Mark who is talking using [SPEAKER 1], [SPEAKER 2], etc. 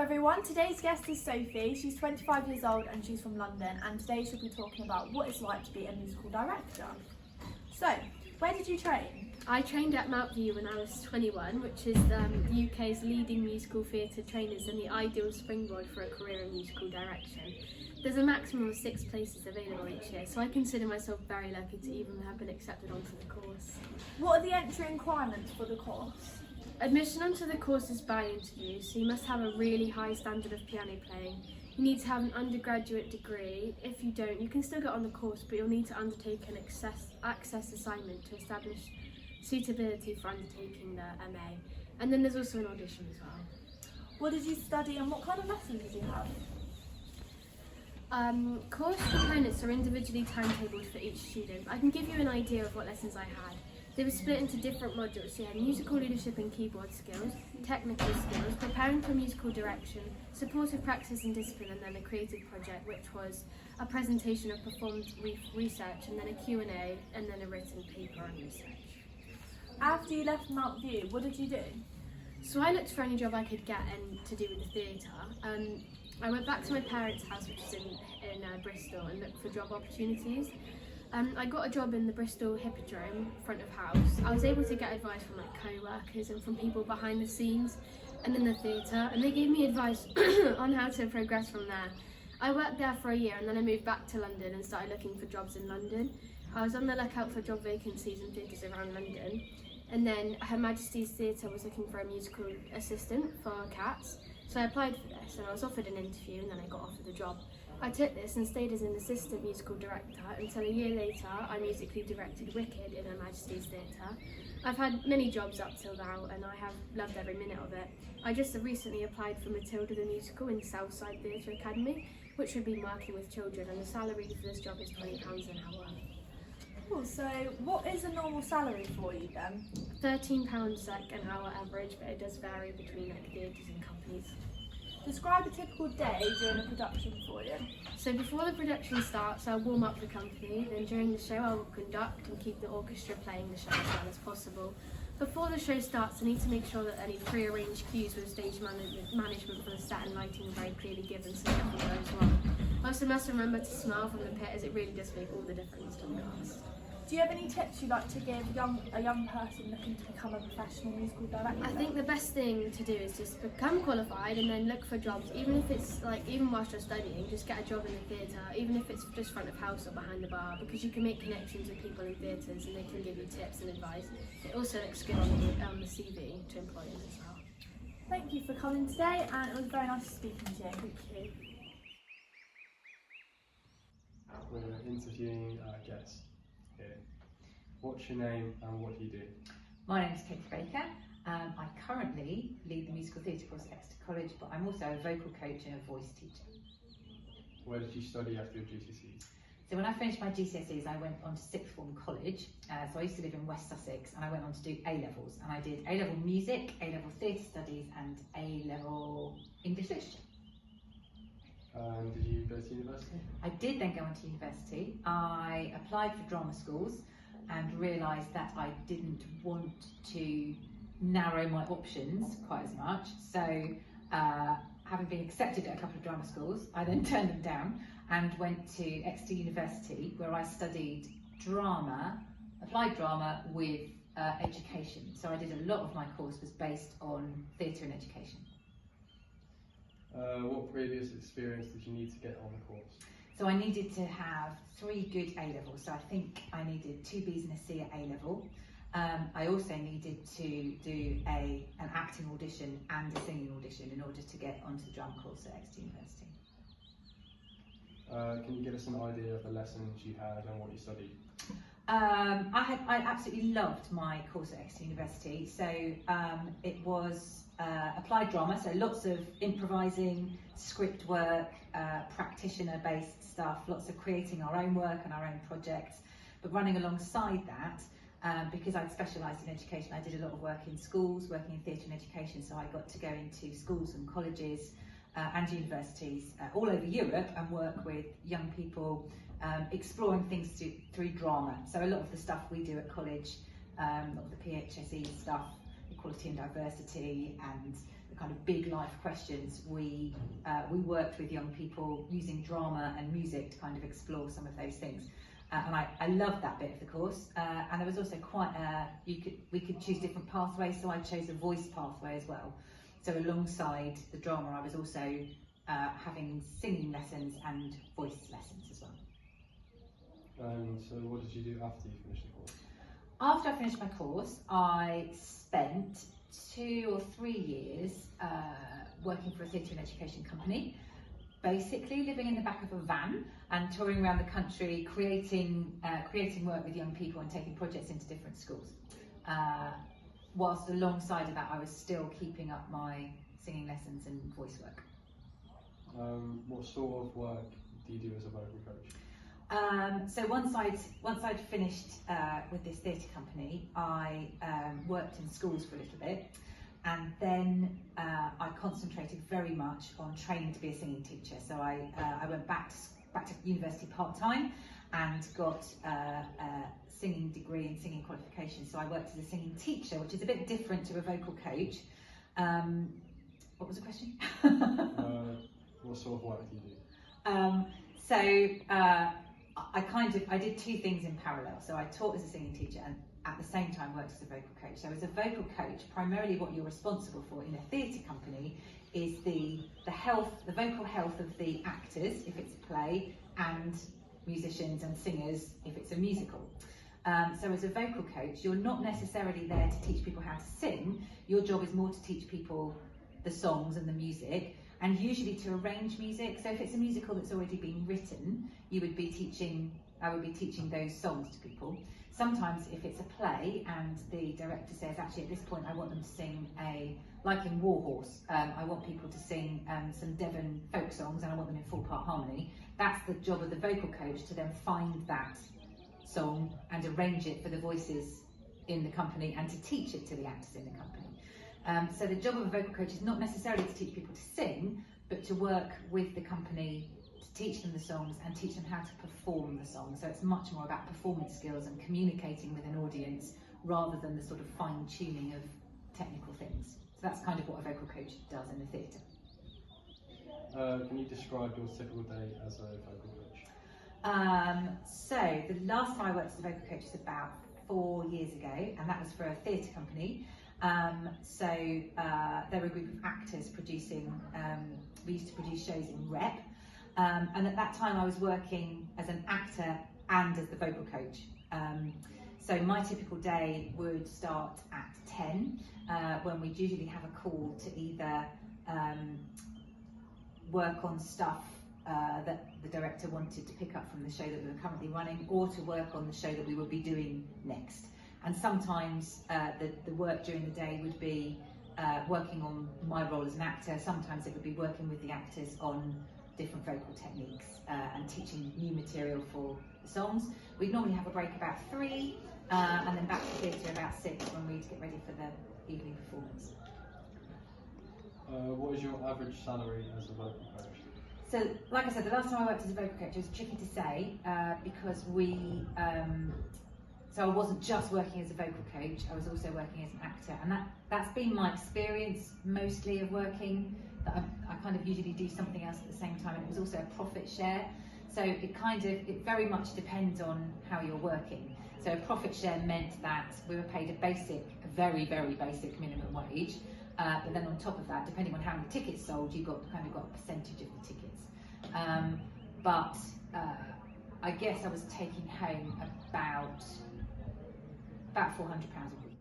[SPEAKER 1] everyone, today's guest is Sophie. She's 25 years old and she's from London, and today she'll be talking about what it's like to be a musical director. So, where did you train?
[SPEAKER 2] I trained at Mount View when I was 21, which is the UK's leading musical theatre trainers and the ideal springboard for a career in musical direction. There's a maximum of 6 places available each year, so I consider myself very lucky to even have been accepted onto the course.
[SPEAKER 1] What are the entry requirements for the course?
[SPEAKER 2] Admission onto the course is by interview, so you must have a really high standard of piano playing. You need to have an undergraduate degree. If you don't, you can still get on the course, but you'll need to undertake an access assignment to establish suitability for undertaking the MA. And then there's also an audition as well.
[SPEAKER 1] What did you study and what kind of lessons did you have?
[SPEAKER 2] Course components are individually timetabled for each student. I can give you an idea of what lessons I had. They were split into different modules. So you had musical leadership and keyboard skills, technical skills, preparing for musical direction, supportive practice and discipline, and then a creative project, which was a presentation of performed research, and then a Q&A, and then a written paper on research.
[SPEAKER 1] After you left Mount View, what did you do?
[SPEAKER 2] So I looked for any job I could get and to do with the theatre. I went back to my parents' house, which is in Bristol, and looked for job opportunities. I got a job in the Bristol Hippodrome, front of house. I was able to get advice from co-workers and from people behind the scenes and in the theatre, and they gave me advice on how to progress from there. I worked there for a year and then I moved back to London and started looking for jobs in London. I was on the lookout for job vacancies in theatres around London, and then Her Majesty's Theatre was looking for a musical assistant for Cats. So I applied for this and I was offered an interview, and then I got offered the job. I took this and stayed as an assistant musical director until a year later I musically directed Wicked in Her Majesty's Theatre. I've had many jobs up till now and I have loved every minute of it. I just recently applied for Matilda the Musical in Southside Theatre Academy, which would be working with children, and the salary for this job is £20 an hour.
[SPEAKER 1] Cool, so what is a normal salary for you then?
[SPEAKER 2] £13 an hour average, but it does vary between theatres and companies.
[SPEAKER 1] Describe a typical day during a production for you.
[SPEAKER 2] So before the production starts, I'll warm up the company, then during the show I will conduct and keep the orchestra playing the show as well as possible. Before the show starts, I need to make sure that any pre-arranged cues with stage management for the set and lighting are very clearly given so nothing goes wrong. I also must remember to smile from the pit, as it really does make all the difference to the cast.
[SPEAKER 1] Do you have any tips you'd like to give a young person looking to become a professional musical director?
[SPEAKER 2] I think the best thing to do is just become qualified and then look for jobs, even if it's even whilst you're studying, just get a job in the theatre, even if it's just front of house or behind the bar, because you can make connections with people in theatres and they can give you tips and advice. It also looks good on the CV to employers as well.
[SPEAKER 1] Thank you for coming today, and it was very nice speaking to you.
[SPEAKER 2] Thank you.
[SPEAKER 3] We're interviewing our guest here. What's your name and what do you do?
[SPEAKER 4] My name is Katie Baker. I currently lead the musical theatre course at Exeter College, but I'm also a vocal coach and a voice teacher.
[SPEAKER 3] Where did you study after your GCSEs?
[SPEAKER 4] So when I finished my GCSEs, I went on to sixth form college. So I used to live in West Sussex, and I went on to do A-levels. And I did A-level music, A-level theatre studies, and A-level English literature.
[SPEAKER 3] Did you go to university?
[SPEAKER 4] I did then go on to university. I applied for drama schools and realised that I didn't want to narrow my options quite as much. So having been accepted at a couple of drama schools, I then turned them down and went to Exeter University, where I studied drama, applied drama with education. So I did a lot of my course was based on theatre and education.
[SPEAKER 3] What previous experience did you need to get on the course?
[SPEAKER 4] So I needed to have 3 good A-levels. So I think I needed 2 Bs and a C at A-level. I also needed to do an acting audition and a singing audition in order to get onto the drama course at Exeter University.
[SPEAKER 3] Can you give us an idea of the lessons you had and what you studied?
[SPEAKER 4] I absolutely loved my course at Exeter University. So it was applied drama, so lots of improvising, script work, practitioner-based stuff, lots of creating our own work and our own projects. But running alongside that, because I'd specialised in education, I did a lot of work in schools, working in theatre and education, so I got to go into schools and colleges and universities all over Europe and work with young people exploring things through drama. So a lot of the stuff we do at college, a lot of the PHSE stuff, equality and diversity and the kind of big life questions, we worked with young people using drama and music to kind of explore some of those things. And I loved that bit of the course. And there was also quite we could choose different pathways, so I chose a voice pathway as well. So alongside the drama, I was also having singing lessons and voice lessons as well.
[SPEAKER 3] And so what did you do after you finished the course?
[SPEAKER 4] After I finished my course, I spent 2 or 3 years working for a theatre and education company, basically living in the back of a van and touring around the country, creating work with young people and taking projects into different schools. Whilst alongside of that, I was still keeping up my singing lessons and voice work.
[SPEAKER 3] What sort of work do you do as a vocal coach?
[SPEAKER 4] So once I'd finished with this theatre company, I worked in schools for a little bit, and then I concentrated very much on training to be a singing teacher. So I went back to university part-time and got a singing degree and singing qualification. So I worked as a singing teacher, which is a bit different to a vocal coach. What was the question?
[SPEAKER 3] What sort of work do you do?
[SPEAKER 4] I did 2 things in parallel. So I taught as a singing teacher and at the same time worked as a vocal coach. So as a vocal coach, primarily what you're responsible for in a theatre company is the vocal health of the actors, if it's a play, and musicians and singers, if it's a musical. So as a vocal coach, you're not necessarily there to teach people how to sing. Your job is more to teach people the songs and the music, and usually to arrange music. So if it's a musical that's already been written, I would be teaching those songs to people. Sometimes if it's a play and the director says, actually at this point I want them to sing like in Warhorse, I want people to sing some Devon folk songs and I want them in full part harmony. That's the job of the vocal coach, to then find that song and arrange it for the voices in the company and to teach it to the actors in the company. So the job of a vocal coach is not necessarily to teach people to sing, but to work with the company to teach them the songs and teach them how to perform the song. So it's much more about performance skills and communicating with an audience rather than the sort of fine-tuning of technical things. So that's kind of what a vocal coach does in the theatre.
[SPEAKER 3] Can you describe your typical day as a vocal coach?
[SPEAKER 4] So the last time I worked as a vocal coach was about 4 years ago, and that was for a theatre company. There were a group of actors producing, we used to produce shows in Rep, and at that time I was working as an actor and as the vocal coach. So my typical day would start at 10, when we'd usually have a call to either work on stuff that the director wanted to pick up from the show that we were currently running, or to work on the show that we would be doing next. And sometimes the work during the day would be working on my role as an actor. Sometimes it would be working with the actors on different vocal techniques and teaching new material for the songs. We'd normally have a break about 3 and then back to theatre about 6 when we'd get ready for the evening performance.
[SPEAKER 3] What is your average salary as a vocal coach?
[SPEAKER 4] So, like I said, the last time I worked as a vocal coach, it was tricky to say because so I wasn't just working as a vocal coach, I was also working as an actor, and that's been my experience mostly of working, that I kind of usually do something else at the same time, and it was also a profit share. So it very much depends on how you're working. So a profit share meant that we were paid a very, very basic minimum wage, but then on top of that, depending on how many tickets sold, you got a percentage of the tickets. But I guess I was taking home about £400 a week.